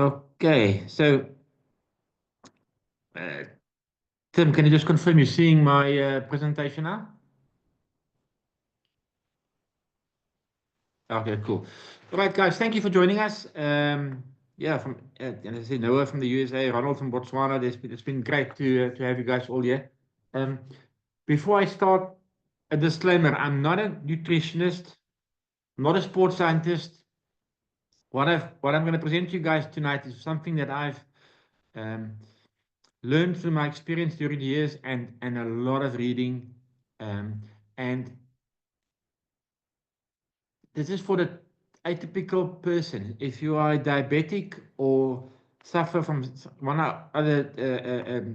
Okay, so Tim, can you just confirm you're seeing my presentation now? Okay, cool. All right, guys, thank you for joining us. Yeah, from and I say Noah from the USA, Ronald from Botswana. It's been great to have you guys all here. Before I start, a disclaimer: I'm not a nutritionist, not a sports scientist. What I'm going to present to you guys tonight is something that I've learned through my experience during the years and a lot of reading. And this is for the atypical person. If you are diabetic or suffer from one other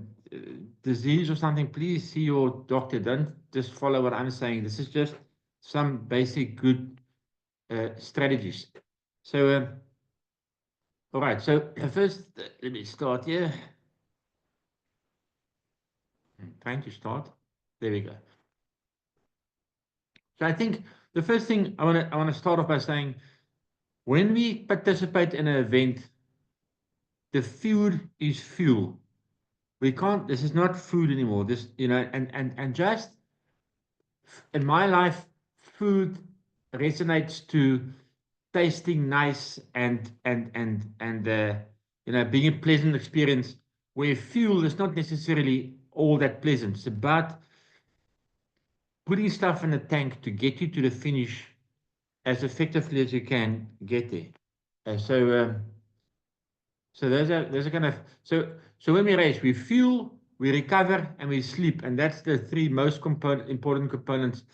disease or something, please see your doctor. Don't just follow what I'm saying. This is just some basic good strategies. So, all right. So first, let me start here. I'm trying to start. There we go. So I think the first thing I want to start off by saying, when we participate in an event, the food is fuel. We can't. This is not food anymore. This, and just in my life, food resonates to tasting nice and being a pleasant experience. Where fuel is not necessarily all that pleasant. It's about putting stuff in the tank to get you to the finish as effectively as you can get there. So those are kind of so when we race, we fuel, we recover, and we sleep, and that's the three most important components,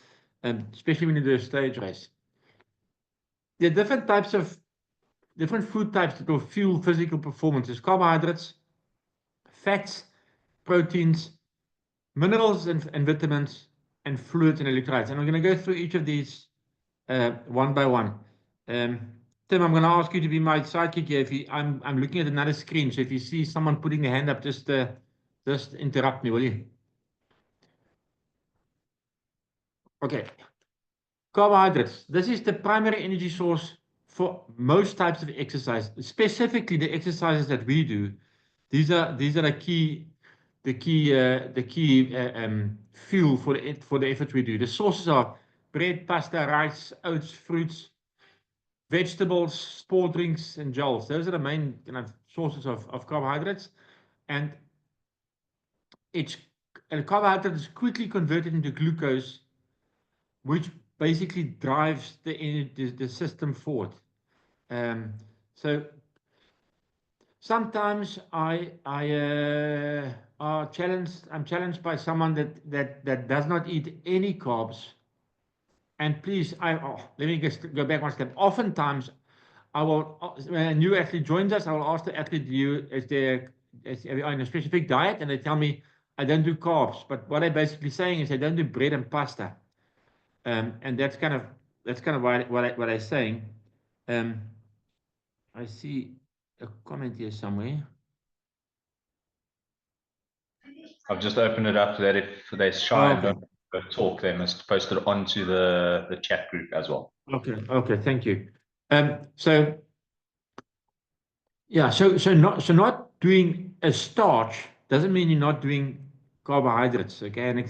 especially when you do a stage race. There are different food types that will fuel physical performance. There's carbohydrates, fats, proteins, minerals and vitamins, and fluids and electrolytes. And I'm going to go through each of these one by one. Tim, I'm going to ask you to be my sidekick here. I'm looking at another screen, so if you see someone putting their hand up, just interrupt me, will you? Okay. Carbohydrates. This is the primary energy source for most types of exercise, specifically the exercises that we do. These are the key fuel for the effort we do. The sources are bread, pasta, rice, oats, fruits, vegetables, sport drinks, and gels. Those are the main sources of carbohydrates, and carbohydrate is quickly converted into glucose, which basically drives the system forward. So sometimes I'm challenged by someone that does not eat any carbs. And please, let me just go back one step. Oftentimes, I will, when a new athlete joins us, I will ask the athlete, is there on a specific diet? And they tell me, I don't do carbs. But what I'm basically saying is I don't do bread and pasta. And that's kind of what I'm saying. I see a comment here somewhere. I've just opened it up so that if they're shy and don't talk, they must post it onto the chat group as well. Okay, thank you. So yeah, so not doing a starch doesn't mean you're not doing carbohydrates, okay? And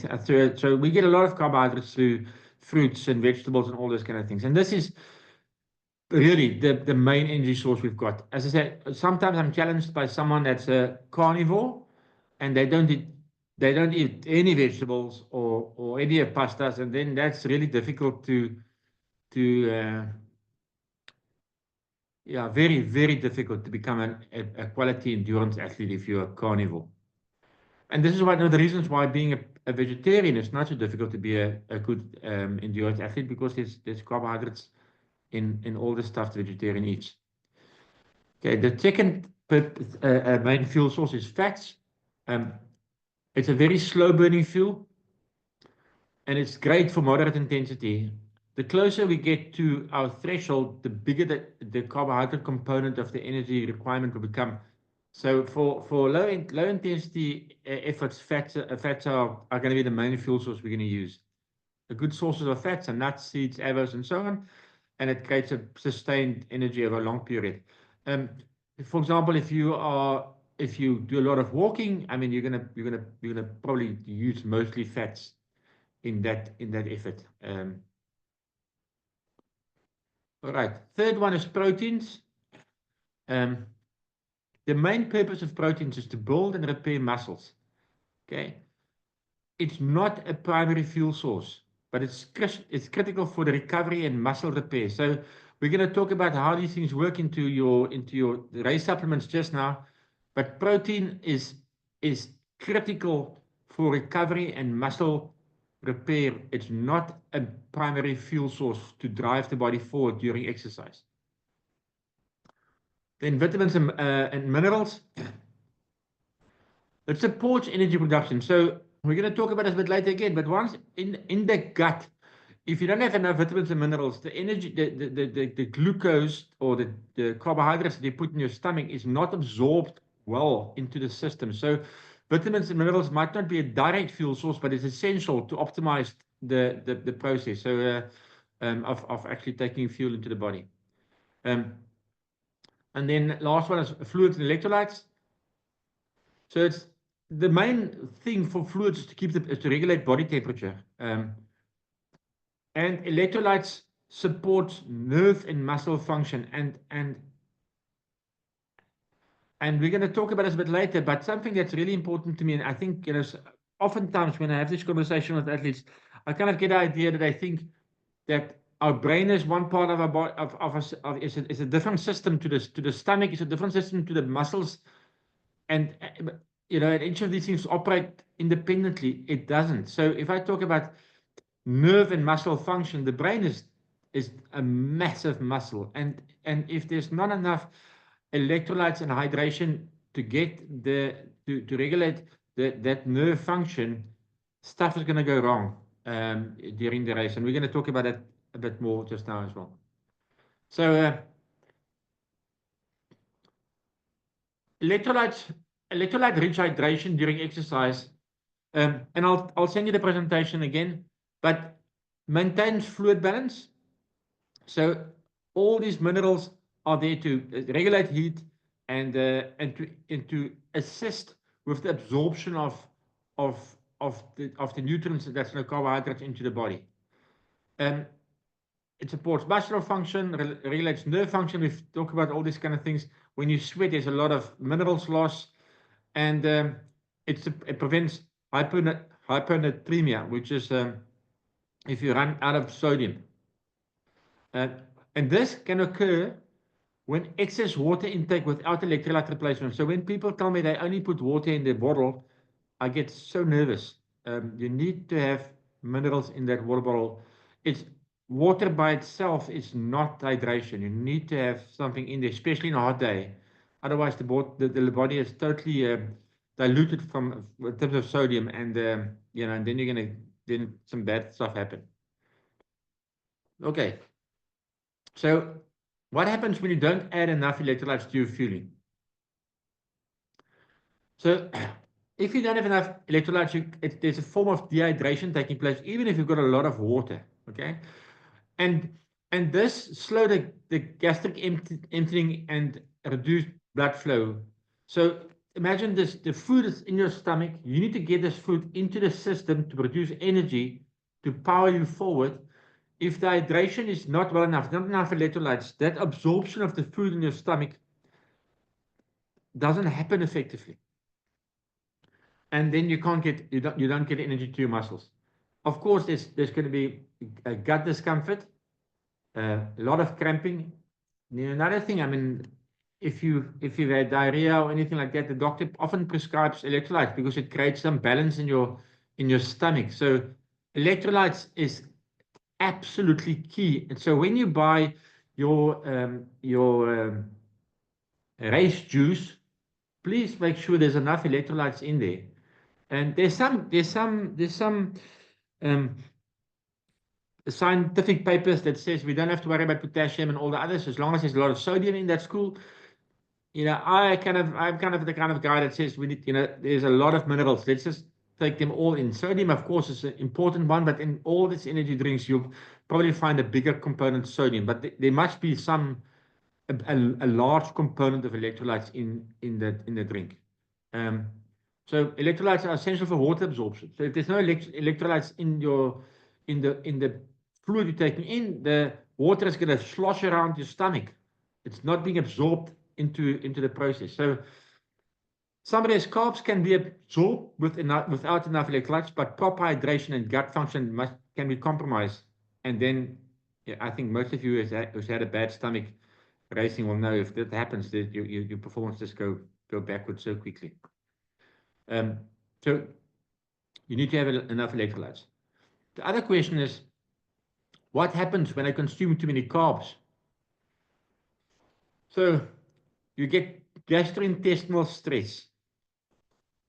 so we get a lot of carbohydrates through fruits and vegetables and all those kind of things. And this is really the main energy source we've got. As I said, sometimes I'm challenged by someone that's a carnivore and they don't eat any vegetables or any pastas, and then that's really difficult to very, very difficult to become a quality endurance athlete if you're a carnivore. And this is one of the reasons why being a vegetarian is not so difficult to be a good endurance athlete, because there's carbohydrates in all the stuff the vegetarian eats. Okay, the second main fuel source is fats. It's a very slow burning fuel, and it's great for moderate intensity. The closer we get to our threshold, the bigger the carbohydrate component of the energy requirement will become. So for low intensity efforts, fats are going to be the main fuel source we're going to use. The good sources of fats are nuts, seeds, avos, and so on, and it creates a sustained energy over a long period. for example, if you do a lot of walking, I mean, you're gonna probably use mostly fats in that effort. All right. Third one is proteins. The main purpose of proteins is to build and repair muscles. Okay. It's not a primary fuel source, but it's critical for the recovery and muscle repair. So we're going to talk about how these things work into your race supplements just now. But protein is critical for recovery and muscle repair. It's not a primary fuel source to drive the body forward during exercise. Then vitamins and minerals. It supports energy production. So we're going to talk about this a bit later again. But once in the gut, if you don't have enough vitamins and minerals, the energy, the glucose or the carbohydrates that you put in your stomach is not absorbed well into the system. So vitamins and minerals might not be a direct fuel source, but it's essential to optimize the process. So of actually taking fuel into the body. And then last one is fluids and electrolytes. So it's the main thing for fluids is to regulate body temperature. And electrolytes support nerve and muscle function. And we're going to talk about this a bit later, but something that's really important to me, and I think, oftentimes when I have this conversation with athletes, I kind of get the idea that they think that our brain is one part of our body, is a different system to the stomach, is a different system to the muscles, and each of these things operate independently. It doesn't. So if I talk about nerve and muscle function, the brain is a massive muscle, and if there's not enough electrolytes and hydration to get to regulate that nerve function, stuff is going to go wrong during the race, and we're going to talk about that a bit more just now as well. So electrolyte-rich hydration during exercise, and I'll send you the presentation again, but maintains fluid balance. So all these minerals are there to regulate heat and to assist with the absorption of the nutrients, that's the carbohydrates, into the body. It supports muscular function, regulates nerve function. We've talked about all these kind of things. When you sweat, there's a lot of minerals loss, and it prevents hyponatremia, which is if you run out of sodium. And this can occur when excess water intake without electrolyte replacement. So when people tell me they only put water in their bottle, I get so nervous. You need to have minerals in that water bottle. Water by itself is not hydration. You need to have something in there, especially in a hot day. Otherwise, the body is totally diluted in terms of sodium, and and then some bad stuff happen. Okay. So what happens when you don't add enough electrolytes to your fueling? So if you don't have enough electrolytes, there's a form of dehydration taking place, even if you've got a lot of water. Okay. And this slow the gastric emptying and reduce blood flow. So imagine this: the food is in your stomach. You need to get this food into the system to produce energy to power you forward. If the hydration is not well enough, not enough electrolytes, that absorption of the food in your stomach doesn't happen effectively, and then you don't get energy to your muscles. Of course, there's going to be a gut discomfort. A lot of cramping. Another thing, I mean, if you've had diarrhea or anything like that, the doctor often prescribes electrolytes because it creates some balance in your stomach. So electrolytes is absolutely key. And so when you buy your race juice, please make sure there's enough electrolytes in there. And there's some scientific papers that says we don't have to worry about potassium and all the others as long as there's a lot of sodium in that school. I'm kind of the kind of guy that says we need, there's a lot of minerals. Let's just take them all in. Sodium, of course, is an important one, but in all these energy drinks, you'll probably find a bigger component sodium. But there must be some a large component of electrolytes in the drink. So electrolytes are essential for water absorption. So if there's no electrolytes in the fluid you're taking in, the water is going to slosh around your stomach. It's not being absorbed into the process. So some of these carbs can be absorbed without enough electrolytes, but proper hydration and gut function can be compromised. And then, yeah, I think most of you who's had a bad stomach racing will know if that happens, that your performance just go backwards so quickly. So you need to have enough electrolytes. The other question is, what happens when I consume too many carbs? So you get gastrointestinal stress,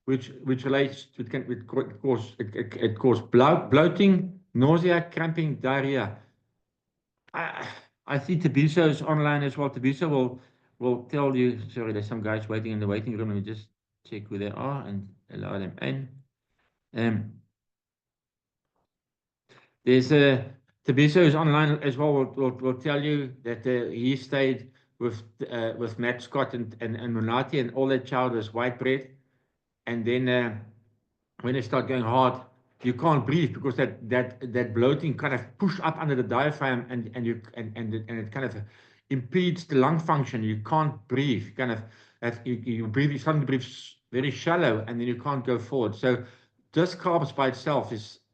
which relates to it causes bloating, nausea, cramping, diarrhea. I see Tabiso is online as well. Tabiso will tell you. Sorry, there's some guys waiting in the waiting room. Let me just check who they are and allow them in. There's Tabiso is online as well. Will tell you that he stayed with Matt Scott and Monati, and all that child was white bread. And then when they start going hard, you can't breathe because that bloating kind of push up under the diaphragm and it kind of impedes the lung function. You can't breathe. You kind of you breathe. You suddenly breathe very shallow, and then you can't go forward. So just carbs by itself is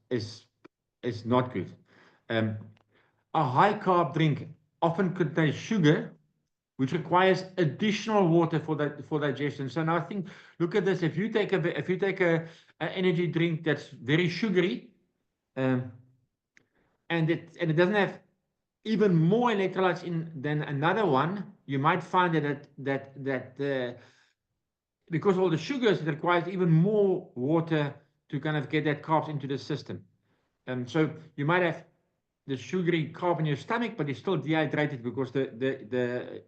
not good. A high carb drink often contains sugar, which requires additional water for digestion. So now I think, look at this. If you take an energy drink that's very sugary, and it doesn't have even more electrolytes in than another one, you might find that because all the sugars, it requires even more water to kind of get that carbs into the system. So you might have the sugary carb in your stomach, but you're still dehydrated because the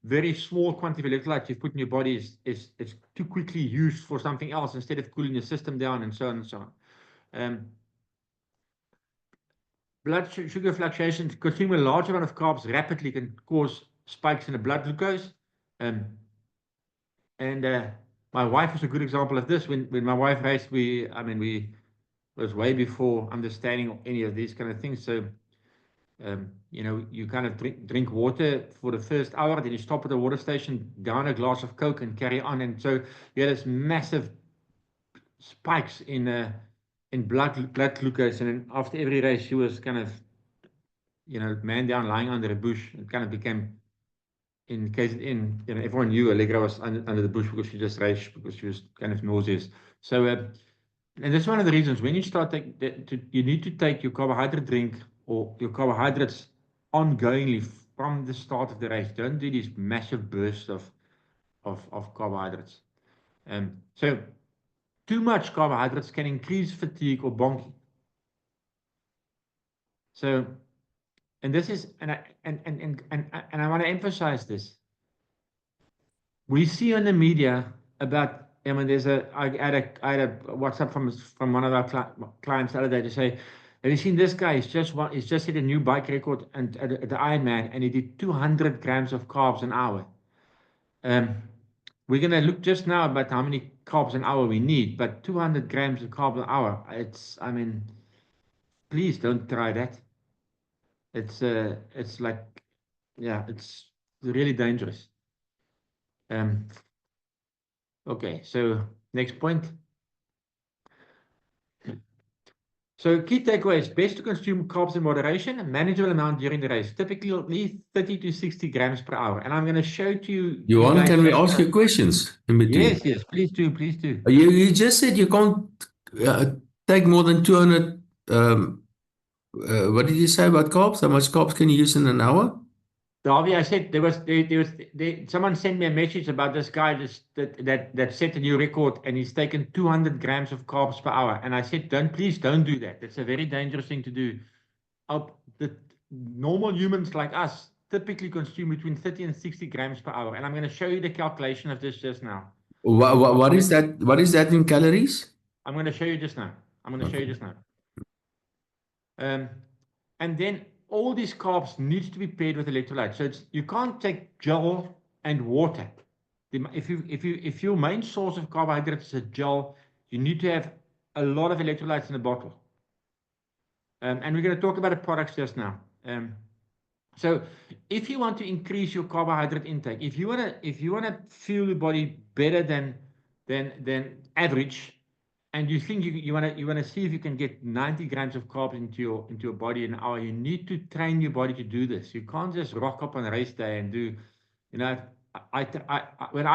very small quantity of electrolytes you've put in your body is too quickly used for something else instead of cooling the system down, and so on and so on. Blood sugar fluctuations. Consuming a large amount of carbs rapidly can cause spikes in the blood glucose. My wife is a good example of this. When my wife raced, we was way before understanding any of these kind of things. So you kind of drink water for the first hour, then you stop at the water station, down a glass of Coke, and carry on. And so you had this massive spikes in blood glucose. And then after every race, she was kind of, man down, lying under a bush. It kind of became, everyone knew Allegra was under the bush because she just raced, because she was kind of nauseous. So, and that's one of the reasons when you start you need to take your carbohydrate drink or your carbohydrates ongoingly from the start of the race. Don't do these massive bursts of carbohydrates. So too much carbohydrates can increase fatigue or bonking. So, and this is, and I want to emphasize this. We see on the media about, I had a WhatsApp from one of our clients the other day to say, have you seen this guy? He's just hit a new bike record and at the Ironman, and he did 200 grams of carbs an hour. We're going to look just now about how many carbs an hour we need, but 200 grams of carbs an hour, please don't try that. It's like, yeah, it's really dangerous. Okay, so next point. So key takeaways: best to consume carbs in moderation, a manageable amount during the race, typically at least 30 to 60 grams per hour. And I'm going to show to you. Johan, can we ask you questions in between? Yes, please do, please do. You just said you can't take more than 200. What did you say about carbs? How much carbs can you use in an hour? Harvey, I said someone sent me a message about this guy that set a new record, and he's taken 200 grams of carbs per hour. And I said, please don't do that. It's a very dangerous thing to do. The normal humans like us typically consume between 30 and 60 grams per hour. And I'm going to show you the calculation of this just now. What is that? What is that in calories? I'm going to show you just now. And then all these carbs needs to be paired with electrolytes. So you can't take gel and water. If your main source of carbohydrates is a gel, you need to have a lot of electrolytes in a bottle. And we're going to talk about the products just now. So if you want to increase your carbohydrate intake, if you want to fuel your body better than average, and you think you want to see if you can get 90 grams of carbs into your body in an hour, you need to train your body to do this. You can't just rock up on race day and do, when I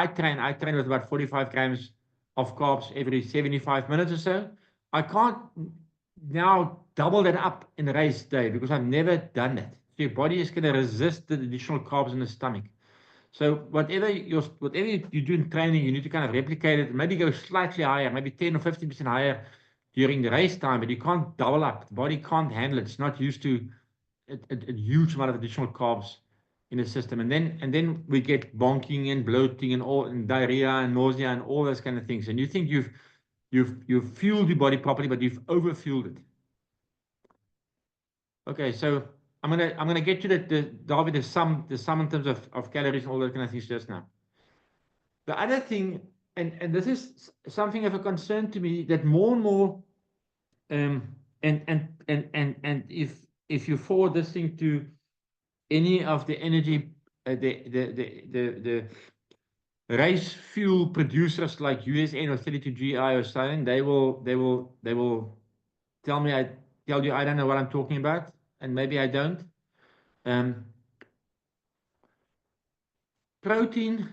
train with about 45 grams of carbs every 75 minutes or so. I can't now double that up in the race day because I've never done that. So your body is going to resist the additional carbs in the stomach. So whatever you do in training, you need to kind of replicate it, maybe go slightly higher, maybe 10 or 15% higher during the race time, but you can't double up. The body can't handle it. It's not used to a huge amount of additional carbs in the system. And then we get bonking and bloating and diarrhea and nausea and all those kind of things. And you think you've fueled your body properly, but you've overfueled it. Okay, so I'm gonna get to the sum in terms of calories and all those kind of things just now. The other thing, and this is something of a concern to me, that more and more, and if you forward this thing to any of the energy, the race fuel producers like USN or 32GI or something, they will tell you I don't know what I'm talking about, and maybe I don't. Protein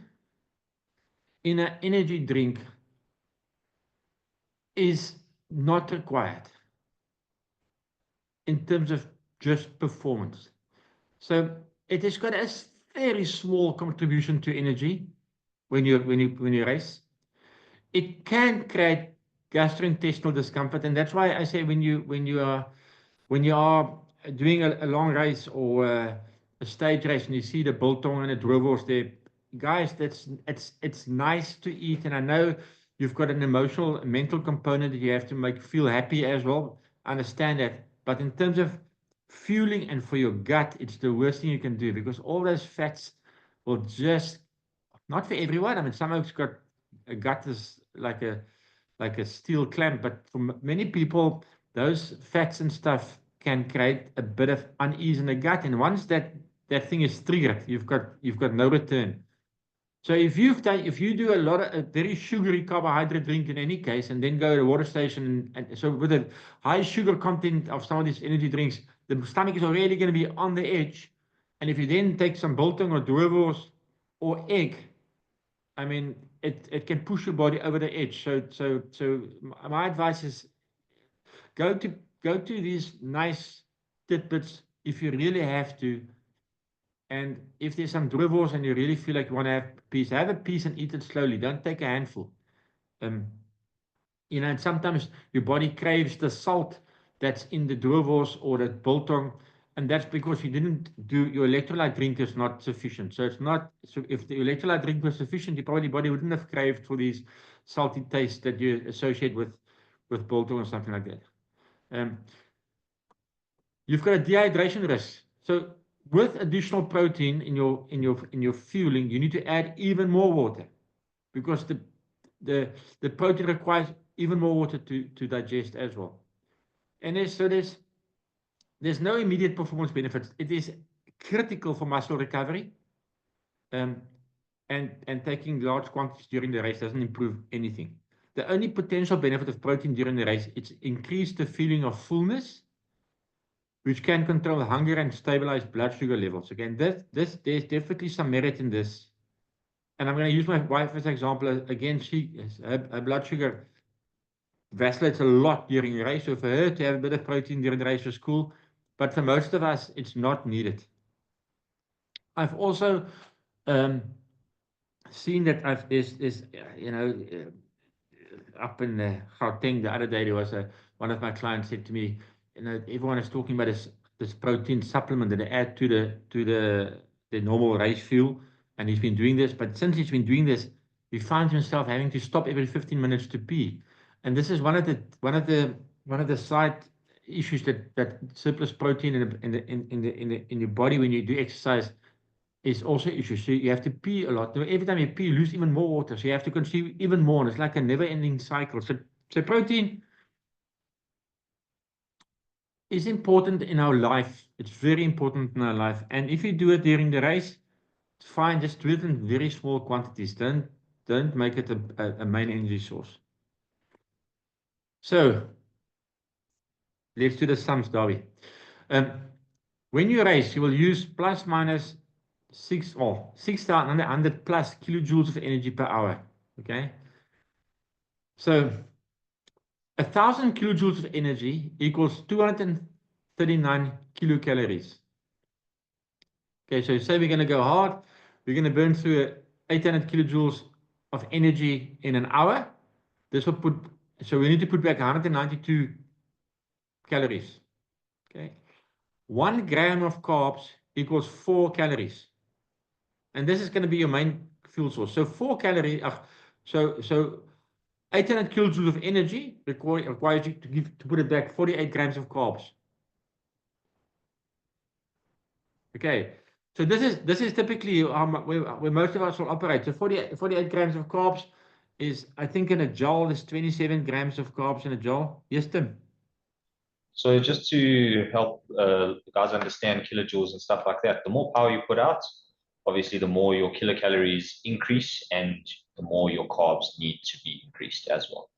in an energy drink is not required in terms of just performance. So it has got a very small contribution to energy when you race. It can create gastrointestinal discomfort, and that's why I say when you are doing a long race or a stage race and you see the biltong and the droewors there, guys, it's nice to eat, and I know you've got an emotional, mental component that you have to feel happy as well. I understand that, but in terms of fueling and for your gut, it's the worst thing you can do, because all those fats will just, not for everyone. I mean, some folks got a gut is like a steel clamp, but for many people, those fats and stuff can create a bit of unease in the gut, and once that thing is triggered, you've got no return. So if you do a very sugary carbohydrate drink in any case, and then go to the water station, and so with a high sugar content of some of these energy drinks, the stomach is already going to be on the edge. And if you then take some biltong or droewors or egg, I mean, it can push your body over the edge. So my advice is go to these nice tidbits if you really have to. And if there's some droewors and you really feel like you want to have a piece and eat it slowly. Don't take a handful. And sometimes your body craves the salt that's in the droewors or the biltong, and that's because you didn't do your electrolyte drink is not sufficient. So it's not. So if the electrolyte drink was sufficient, your body wouldn't have craved for these salty tastes that you associate with biltong or something like that. You've got a dehydration risk. So with additional protein in your fueling, you need to add even more water, because the protein requires even more water to digest as well. And there's no immediate performance benefits. It is critical for muscle recovery, and taking large quantities during the race doesn't improve anything. The only potential benefit of protein during the race, it's increased the feeling of fullness, which can control hunger and stabilize blood sugar levels. Again, there's definitely some merit in this. And I'm going to use my wife as an example. Again, her blood sugar vacillates a lot during the race. So for her to have a bit of protein during the race is cool. But for most of us, it's not needed. I've also seen that up in Gauteng the other day, there was one of my clients said to me, everyone is talking about this protein supplement that they add to the normal race fuel, and he's been doing this. But since he's been doing this, he finds himself having to stop every 15 minutes to pee. And this is one of the side issues that surplus protein in your body when you do exercise is also issues. So you have to pee a lot. Every time you pee, you lose even more water. So you have to consume even more. And it's like a never-ending cycle. So protein is important in our life. It's very important in our life. And if you do it during the race, it's fine. Just do it in very small quantities. Don't make it a main energy source. So let's do the sums, Darby. When you race, you will use plus minus 6,100 plus kilojoules of energy per hour. Okay. So 1,000 kilojoules of energy equals 239 kilocalories. Okay, so say we're going to go hard. We're going to burn through 800 kilojoules of energy in an hour. This will put, so we need to put back 192 calories. Okay. 1 gram of carbs equals 4 calories. And this is going to be your main fuel source. So 4 calories, so 800 kilojoules of energy requires you to put it back 48 grams of carbs. Okay, so this is typically where most of us will operate. So 48 grams of carbs is, I think in a joule, is 27 grams of carbs in a joule. Yes, Tim? So just to help guys understand kilojoules and stuff like that, the more power you put out, obviously the more your kilocalories increase and the more your carbs need to be increased as well.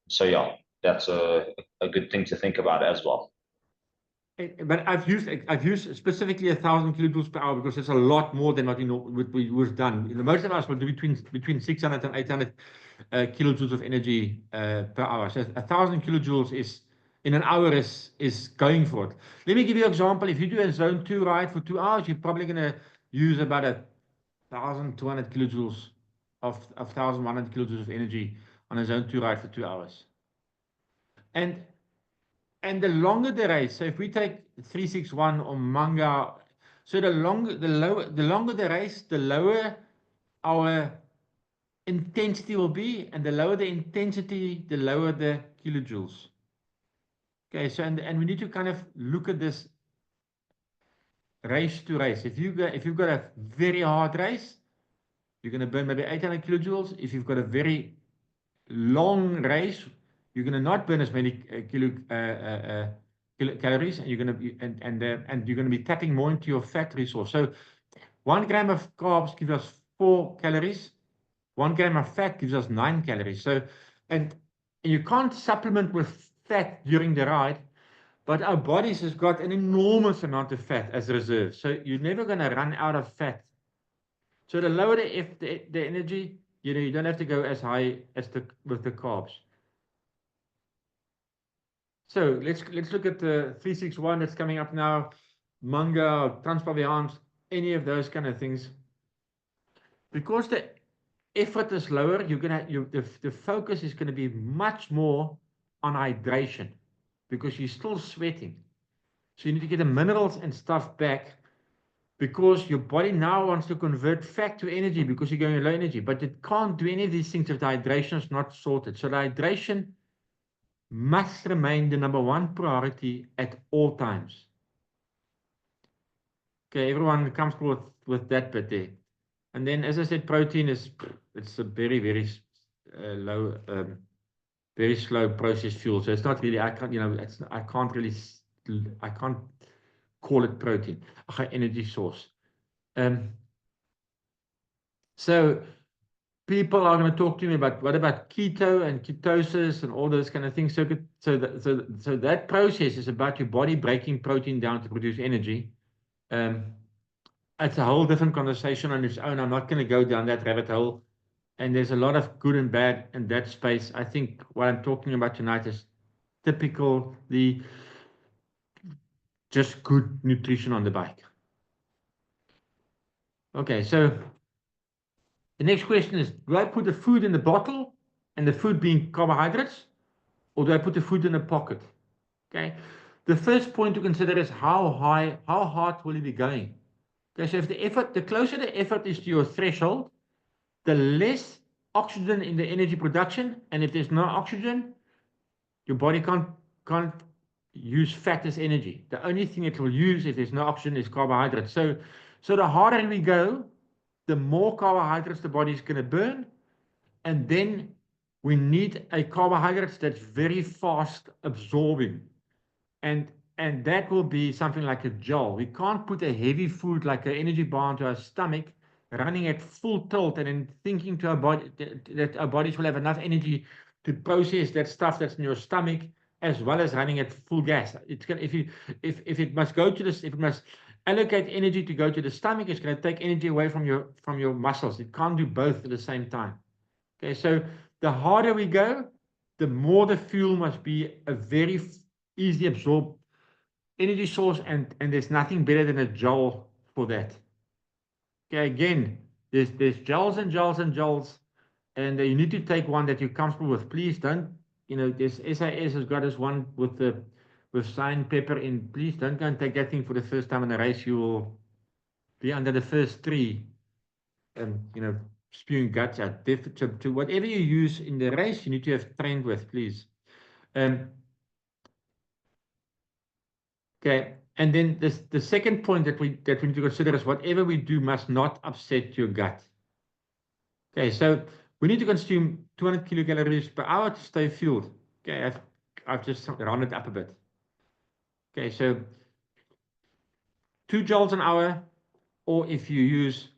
So yeah, that's a good thing to think about as well. But I've used specifically 1,000 kilojoules per hour because it's a lot more than what we was done. Most of us will do between 600 and 800 kilojoules of energy per hour. So 1,000 kilojoules is in an hour is going for it. Let me give you an example. If you do a zone 2 ride for 2 hours, you're probably going to use about 1,200 kilojoules of 1,100 kilojoules of energy on a zone 2 ride for 2 hours. And the longer the race, so if we take 361 or Manga, so the longer the race, the lower our intensity will be, and the lower the intensity, the lower the kilojoules. Okay, so and we need to kind of look at this race to race. If you've got a very hard race, you're going to burn maybe 800 kilojoules. If you've got a very long race, you're going to not burn as many calories, and you're going to be and you're going to be tapping more into your fat resource. So 1 gram of carbs gives us 4 calories. 1 gram of fat gives us 9 calories. So and you can't supplement with fat during the ride, but our bodies has got an enormous amount of fat as reserve. So you're never going to run out of fat. So the lower the energy, you don't have to go as high as with the carbs. So let's look at the 361 that's coming up now, Manga, Transpavians, any of those kind of things. Because the effort is lower, the focus is going to be much more on hydration because you're still sweating. So you need to get the minerals and stuff back because your body now wants to convert fat to energy because you're going low energy, but it can't do any of these things if the hydration is not sorted. So the hydration must remain the #1 priority at all times. Okay, everyone comfortable with that bit there. And then, as I said, protein it's a very, very low, very slow processed fuel. So it's not really, I can't call it protein, a high energy source. So people are going to talk to me about what about keto and ketosis and all those kind of things. So that process is about your body breaking protein down to produce energy. It's a whole different conversation on its own. I'm not going to go down that rabbit hole. And there's a lot of good and bad in that space. I think what I'm talking about tonight is typically just good nutrition on the bike. Okay, so the next question is, do I put the food in the bottle and the food being carbohydrates, or do I put the food in a pocket? Okay, the first point to consider is how hard will you be going? Okay, so if the closer the effort is to your threshold, the less oxygen in the energy production, and if there's no oxygen, your body can't use fat as energy. The only thing it will use if there's no oxygen is carbohydrates. So the harder we go, the more carbohydrates the body is going to burn. And then we need a carbohydrate that's very fast absorbing. And that will be something like a gel. We can't put a heavy food like an energy bar into our stomach, running at full tilt, and then thinking to our body that our bodies will have enough energy to process that stuff that's in your stomach, as well as running at full gas. It's gonna, if it must go to this, if it must allocate energy to go to the stomach, it's going to take energy away from your muscles. It can't do both at the same time. Okay, so the harder we go, the more the fuel must be a very easy absorbed energy source, and there's nothing better than a gel for that. Okay, again, there's gels and gels and gels, and you need to take one that you're comfortable with. Please don't, this SAS has got us one with cyan pepper in. Please don't go and take that thing for the first time in a race. You will be under the first three, spewing guts out. To whatever you use in the race, you need to have trained with, please. Okay, and then the second point that we need to consider is whatever we do must not upset your gut. Okay, so we need to consume 200 kilocalories per hour to stay fueled. Okay, I've just rounded up a bit. Okay, so 2 joules an hour, or if you use,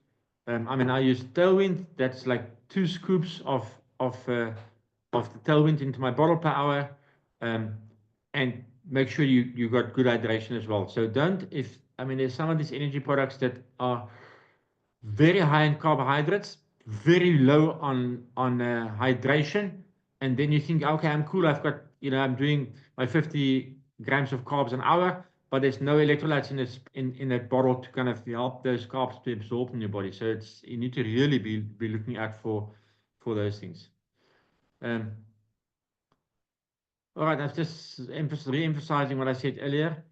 I use Tailwind. That's like 2 scoops of the Tailwind into my bottle per hour, and make sure you got good hydration as well. So there's some of these energy products that are very high in carbohydrates, very low on hydration, and then you think, okay, I'm cool. I've got, I'm doing my 50 grams of carbs an hour, but there's no electrolytes in that bottle to kind of help those carbs to absorb in your body. So you need to really be looking out for those things. All right, I've just re-emphasizing what I said earlier.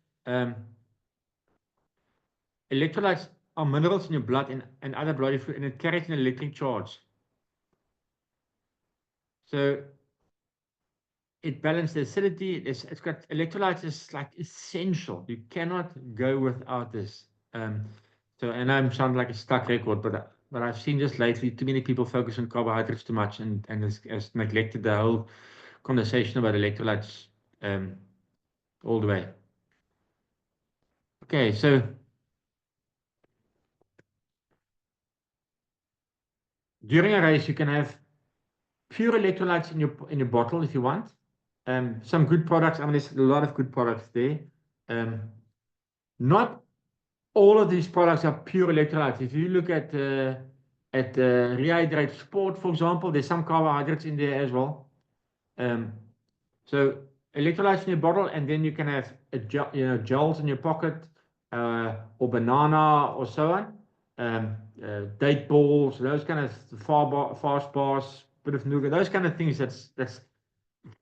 Electrolytes are minerals in your blood and other blood fluid, and it carries an electric charge. So it balances the acidity. It's got electrolytes is like essential. You cannot go without this. And I sound like a stuck record, but I've seen just lately too many people focus on carbohydrates too much and has neglected the whole conversation about electrolytes all the way. Okay, so during a race, you can have pure electrolytes in your bottle if you want. Some good products. There's a lot of good products there. Not all of these products are pure electrolytes. If you look at Rehydrate Sport, for example, there's some carbohydrates in there as well. So electrolytes in your bottle, and then you can have gels in your pocket, or banana, or so on. Date balls, those kind of fast bars, bit of nougat, those kind of things.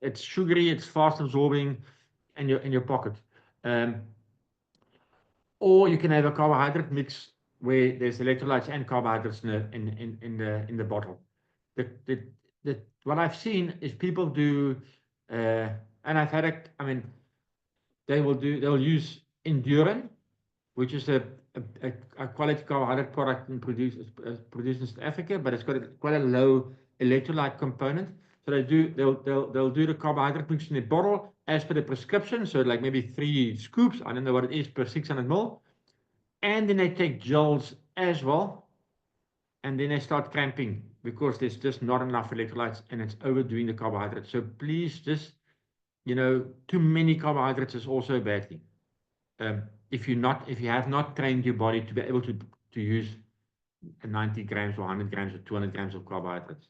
It's sugary, it's fast absorbing, in your pocket. Or you can have a carbohydrate mix where there's electrolytes and carbohydrates in the bottle. What I've seen is people do, and I've had it. They will use Endurin, which is a quality carbohydrate product produced in South Africa, but it's got quite a low electrolyte component. So they'll do the carbohydrate mix in the bottle as per the prescription. So like maybe 3 scoops, I don't know what it is, per 600 ml. And then they take gels as well. And then they start cramping because there's just not enough electrolytes and it's overdoing the carbohydrates. So please just, too many carbohydrates is also a bad thing. If you have not trained your body to be able to use 90 grams or 100 grams or 200 grams of carbohydrates.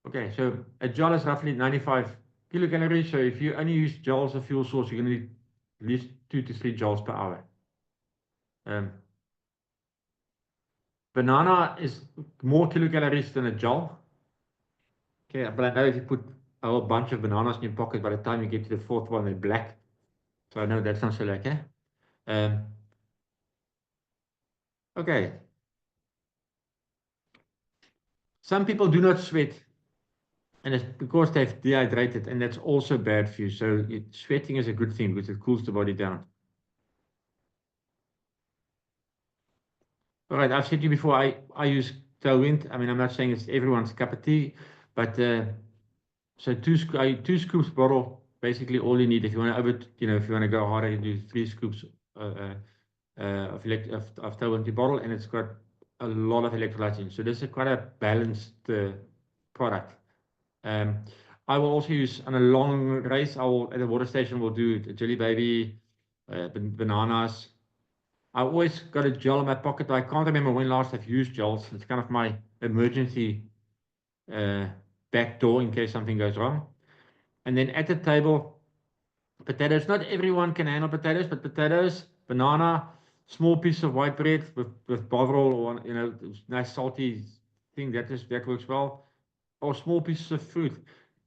Okay, so a gel is roughly 95 kilocalories. So if you only use gels as a fuel source, you're going to need at least 2 to 3 gels per hour. Banana is more kilocalories than a gel. Okay, but I know if you put a whole bunch of bananas in your pocket, by the time you get to the 4th one, they're black. So I know that's not so lekker. Okay. Some people do not sweat. And it's because they've dehydrated, and that's also bad for you. So sweating is a good thing because it cools the body down. All right, I've said to you before, I use Tailwind. I mean, I'm not saying it's everyone's cup of tea, but so two scoops bottle, basically all you need. If you want to if you want to go harder, you do 3 scoops of Tailwind bottle, and it's got a lot of electrolytes in. So this is quite a balanced product. I will also use on a long race. At the water station will do Jelly Baby, bananas. I always got a gel in my pocket. I can't remember when last I've used gels. It's kind of my emergency back door in case something goes wrong. And then at the table, potatoes. Not everyone can handle potatoes, but potatoes, banana, small piece of white bread with bovril or nice salty thing that works well, or small pieces of fruit.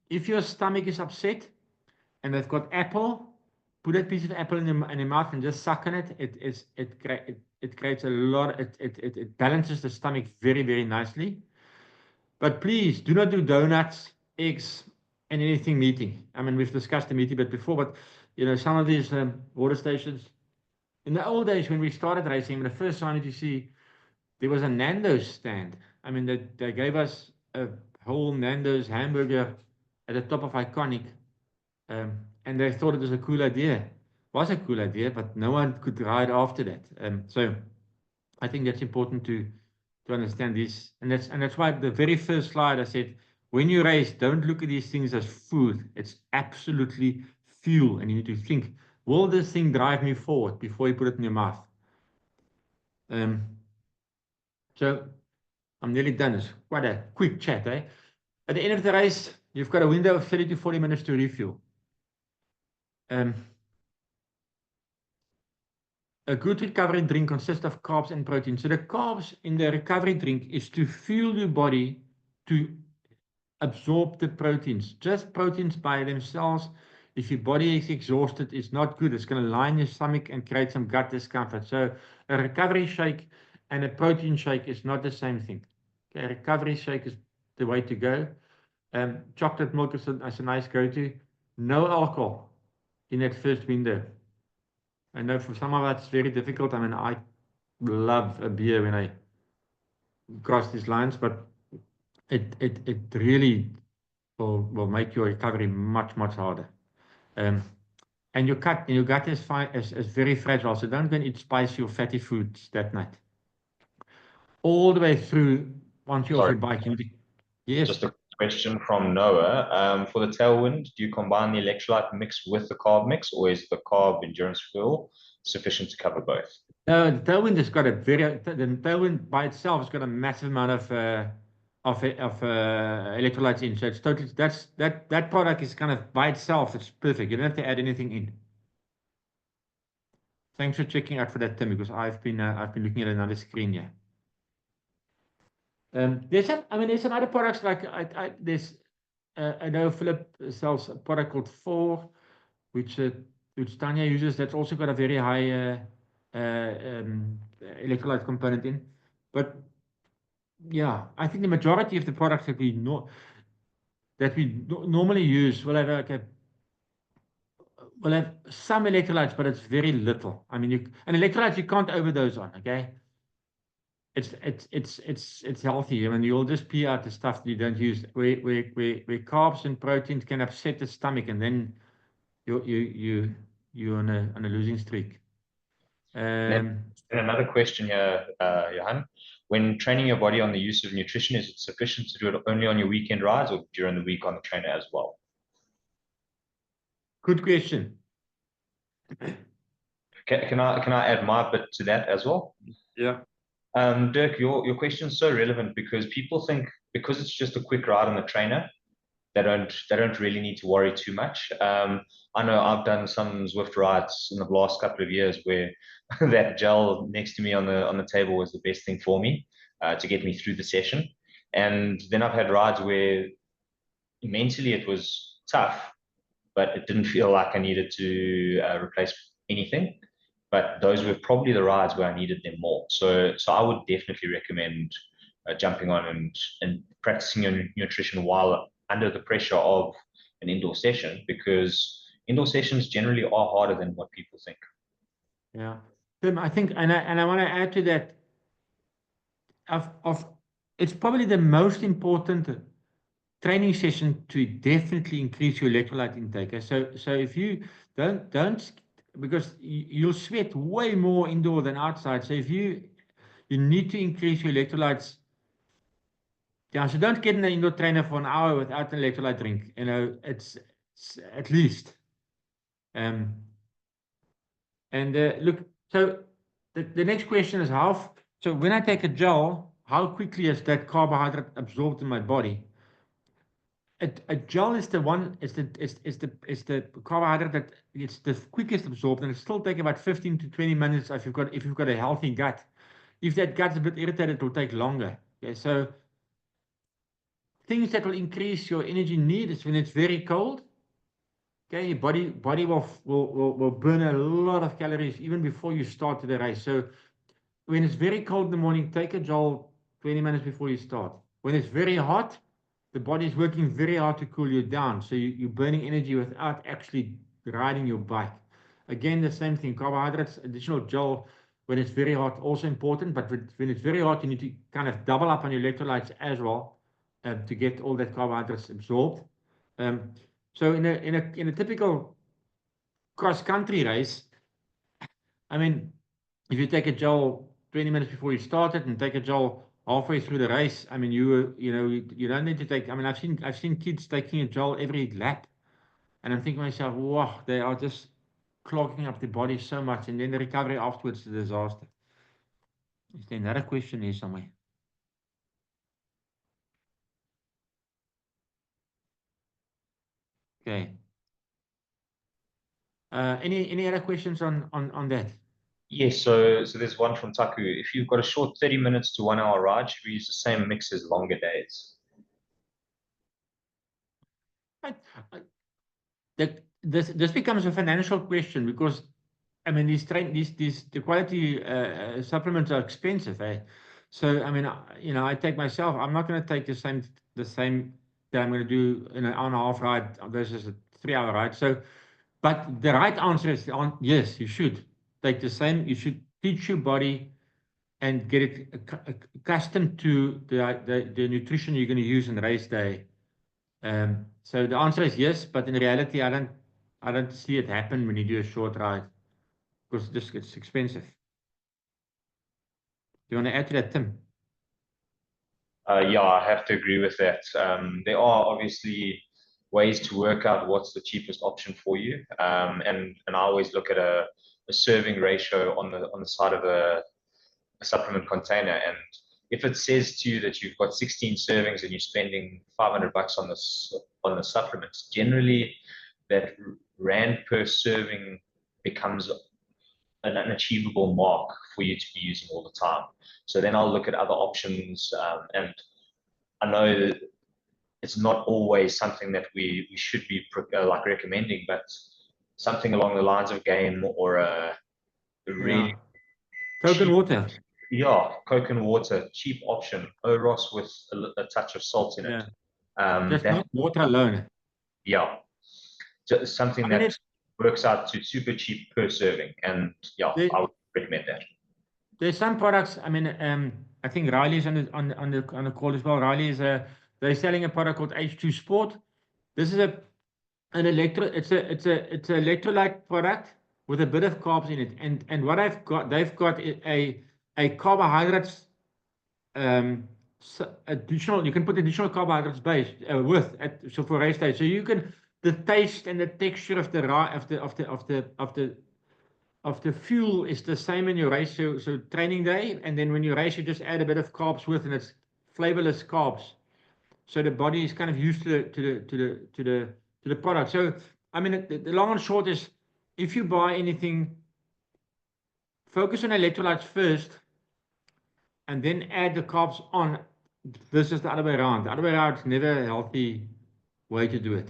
If your stomach is upset and they've got apple, put that piece of apple in your mouth and just suck on it. It creates a lot. It balances the stomach very, very nicely. But please do not do donuts, eggs, and anything meaty. I mean, we've discussed the meaty bit before, but some of these water stations. In the old days when we started racing, the first sign that you see, there was a Nando's stand. I mean, they gave us a whole Nando's hamburger at the top of Iconic, and they thought it was a cool idea. It was a cool idea, but no one could ride after that. So I think that's important to understand this, and that's why the very first slide I said, when you race, don't look at these things as food. It's absolutely fuel, and you need to think, will this thing drive me forward before you put it in your mouth? So I'm nearly done. It's quite a quick chat, eh? At the end of the race, you've got a window of 30 to 40 minutes to refuel. A good recovery drink consists of carbs and protein. So the carbs in the recovery drink is to fuel your body to absorb the proteins. Just proteins by themselves, if your body is exhausted, it's not good. It's going to line your stomach and create some gut discomfort. So a recovery shake and a protein shake is not the same thing. Okay, a recovery shake is the way to go. Chocolate milk is a nice go-to. No alcohol in that first window. I know for some of us it's very difficult. I mean, I love a beer when I cross these lines, but it really will make your recovery much harder. And your gut is fine, is very fragile. So don't go and eat spicy or fatty foods that night. All the way through, once you're off your bike, yes. Just a question from Noah. For the Tailwind, do you combine the electrolyte mix with the carb mix, or is the carb endurance fuel sufficient to cover both? No, the Tailwind has got the Tailwind by itself has got a massive amount of electrolytes in. So it's totally, that product is kind of by itself, it's perfect. You don't have to add anything in. Thanks for checking out for that, Tim, because I've been looking at another screen here. There's some other products like I know Philip sells a product called 4, which Tanya uses. That's also got a very high electrolyte component in. But yeah, I think the majority of the products that we normally use will have some electrolytes, but it's very little. I mean, electrolytes you can't overdose on. Okay. It's healthy. I mean, you'll just pee out the stuff that you don't use. Where carbs and proteins can upset the stomach, and then you're on a losing streak. And another question here, Johan. When training your body on the use of nutrition, is it sufficient to do it only on your weekend rides or during the week on the trainer as well? Good question. Can I add my bit to that as well? Yeah. Dirk, your question is so relevant because people think because it's just a quick ride on the trainer, they don't really need to worry too much. I know I've done some Zwift rides in the last couple of years where that gel next to me on the table was the best thing for me to get me through the session. And then I've had rides where mentally it was tough, but it didn't feel like I needed to replace anything. But those were probably the rides where I needed them more. So I would definitely recommend jumping on and practicing your nutrition while under the pressure of an indoor session, because indoor sessions generally are harder than what people think. Yeah. Tim, I think, and I want to add to that, it's probably the most important training session to definitely increase your electrolyte intake. So if you don't because you'll sweat way more indoor than outside. So if you need to increase your electrolytes. Yeah, so don't get in an indoor trainer for an hour without an electrolyte drink. You know, it's at least. And look, so the next question is so when I take a gel, how quickly is that carbohydrate absorbed in my body? A gel is the one, is the carbohydrate that it's the quickest absorbed, and it still take about 15 to 20 minutes if you've got a healthy gut. If that gut's a bit irritated, it will take longer. Okay, so things that will increase your energy need is when it's very cold. Okay, your body will burn a lot of calories even before you start the race. So when it's very cold in the morning, take a gel 20 minutes before you start. When it's very hot, the body is working very hard to cool you down. So you're burning energy without actually riding your bike. Again, the same thing, carbohydrates, additional gel when it's very hot, also important. But when it's very hot, you need to kind of double up on your electrolytes as well to get all that carbohydrates absorbed. So in a typical cross-country race, I mean, if you take a gel 20 minutes before you start it and take a gel halfway through the race, I mean, you don't need to take. I mean, I've seen kids taking a gel every lap, and I'm thinking to myself, wow, they are just clogging up the body so much, and then the recovery afterwards is a disaster. Is there another question here somewhere? Okay. Any other questions on that? Yes, so there's one from Taku. If you've got a short 30 minutes to 1 hour ride, should we use the same mix as longer days? This becomes a financial question because I mean the quality supplements are expensive, eh? So I mean I take myself. I'm not going to take the same that I'm going to do in an hour and a half ride versus a 3-hour ride. So, but the right answer is yes, you should take the same. You should teach your body and get it accustomed to the nutrition you're going to use in race day. So the answer is yes, but in reality, I don't see it happen when you do a short ride because it's expensive. Do you want to add to that, Tim? Yeah, I have to agree with that. There are obviously ways to work out what's the cheapest option for you, and I always look at a serving ratio on the side of a supplement container, and if it says to you that you've got 16 servings and you're spending $500 on the supplements, generally that rand per serving becomes an unachievable mark for you to be using all the time. So then I'll look at other options, and I know that it's not always something that we should be like recommending, but something along the lines of Game or a really Coke and cheap, water. yeah, Coke and water, cheap option, Oros with a touch of salt in it. Just That, not water alone. yeah, just something I mean, that works out to super cheap per serving, and yeah, I would recommend that. There's some products. I mean, I think Riley's on the call as well. Riley is they're selling a product called H2 Sport. This is it's an electrolyte product with a bit of carbs in it. And what they've got a carbohydrates additional. You can put additional carbohydrates base so for race day. So you can the taste and the texture of the fuel is the same in your race. So training day, and then when you race, you just add a bit of carbs with, and it's flavorless carbs. So the body is kind of used to the product. So I mean, the long and short is, if you buy anything, focus on electrolytes first, and then add the carbs on. Versus the other way around. The other way around is never a healthy way to do it.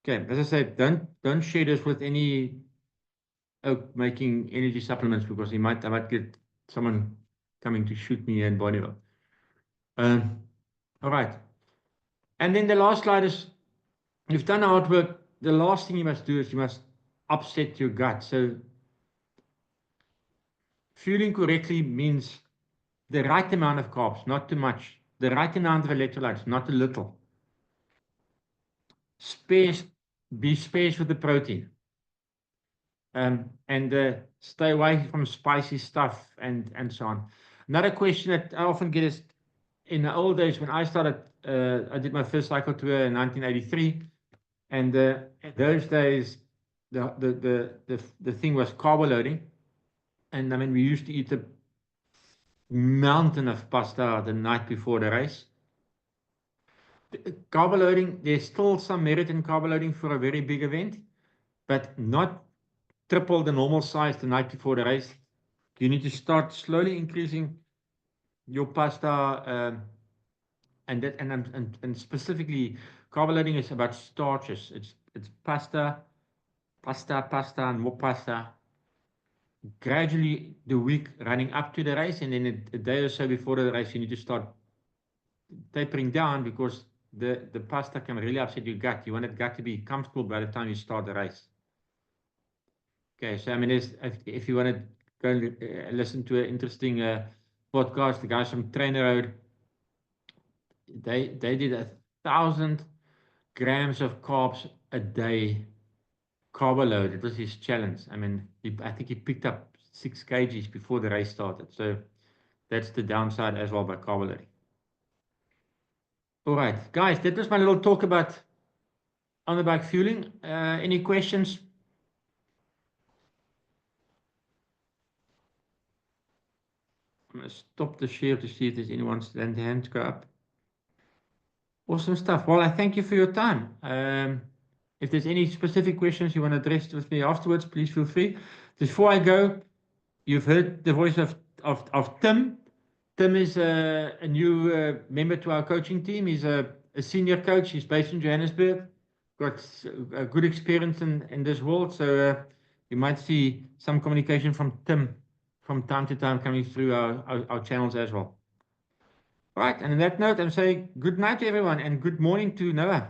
Okay, as I said, don't share this with any making energy supplements because I might get someone coming to shoot me in bodybuilding. All right. And then the last slide is, you've done hard work. The last thing you must do is you must upset your gut. So fueling correctly means the right amount of carbs, not too much. The right amount of electrolytes, not a little. Be spared with the protein. And stay away from spicy stuff and so on. Another question that I often get is, in the old days when I started, I did my first cycle tour in 1983, and those days the thing was carbo loading, and I mean we used to eat a mountain of pasta the night before the race. Carbo loading, there's still some merit in carbo loading for a very big event, but not triple the normal size the night before the race. You need to start slowly increasing your pasta, and specifically carbo loading is about starches. It's pasta, and more pasta. Gradually the week running up to the race, and then a day or so before the race, you need to start tapering down, because the pasta can really upset your gut. You want the gut to be comfortable by the time you start the race. Okay, so I mean, if you want to go and listen to an interesting podcast, the guys from Trainer Road, they did 1,000 grams of carbs a day carbo load. It was his challenge. I mean, I think he picked up 6 kgs before the race started. So that's the downside as well by carbo loading. All right, guys, that was my little talk about on the bike fueling. Any questions? I'm going to stop the share to see if there's anyone's hand go up. Awesome stuff. Well, I thank you for your time. If there's any specific questions you want to address with me afterwards, please feel free. Before I go, you've heard the voice of Tim. Tim is a new member to our coaching team. He's a senior coach. He's based in Johannesburg. Got a good experience in this world. So you might see some communication from Tim from time to time coming through our channels as well. Right, and on that note, I'm saying good night to everyone and good morning to Noah.